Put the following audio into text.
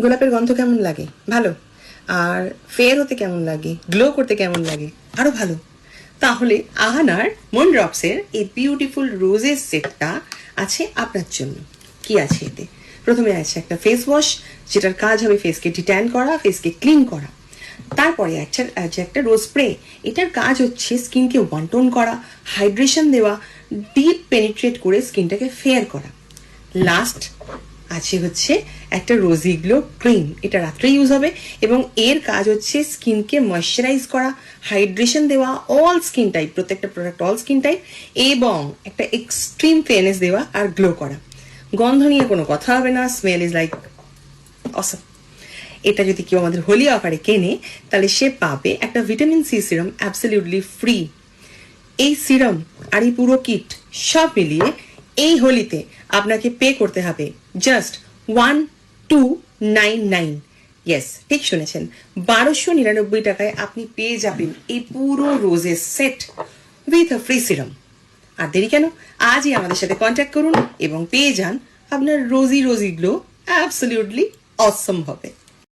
গোলাপের গন্ধ কেমন লাগে? ভালো। আর ফেয়ার হতে কেমন লাগে, গ্লো করতে কেমন লাগে? আরো ভালো। তাহলে আহানার মন ড্রপসের এই বিউটিফুল রোজের সেটটা আছে আপনার জন্য। কি আছে এতে? প্রথমে আছে একটা ফেস ওয়াশ, যেটার কাজ হবে ফেসকে ডিট্যান করা, ফেসকে ক্লিন করা। তারপরে আছে একটা রোজ স্প্রে, এটার কাজ হচ্ছে স্কিনকে ওয়ান টোন করা, হাইড্রেশন দেওয়া, ডিপ পেনিট্রেট করে স্কিনটাকে ফেয়ার করা। লাস্ট আছে হচ্ছে একটা রোজি গ্লো ক্রিম, এটা রাত্রে ইউজ হবে এবং এর কাজ হচ্ছে স্কিনকে ময়শ্চারাইজ করা, হাইড্রেশন দেওয়া, অল স্কিন টাইপ, প্রত্যেকটা প্রোডাক্ট অল স্কিন টাইপ, এবং একটা এক্সট্রিম ফেয়ারনেস দেওয়া আর গ্লো করা। গন্ধ নিয়ে কোনো কথা হবে না, স্মেল ইজ লাইক অসম। এটা যদি কেউ আমাদের হোলি অফারে কেনে তাহলে সে পাবে একটা vitamin C serum absolutely free. এই সিরাম আর এই পুরো কিট সব মিলিয়ে এই হোলিতে আপনাকে পে করতে হবে জাস্ট 1299। ইয়েস, ঠিক শুনেছেন, 1299 টাকায় আপনি পেয়ে যাবেন এই পুরো রোজের set with a free serum. আর দেরি কেন, আজই আমাদের সাথে কন্ট্যাক্ট করুন এবং পেয়ে যান আপনার রোজি গ্লো অ্যাবসলিউটলি অসম হবে।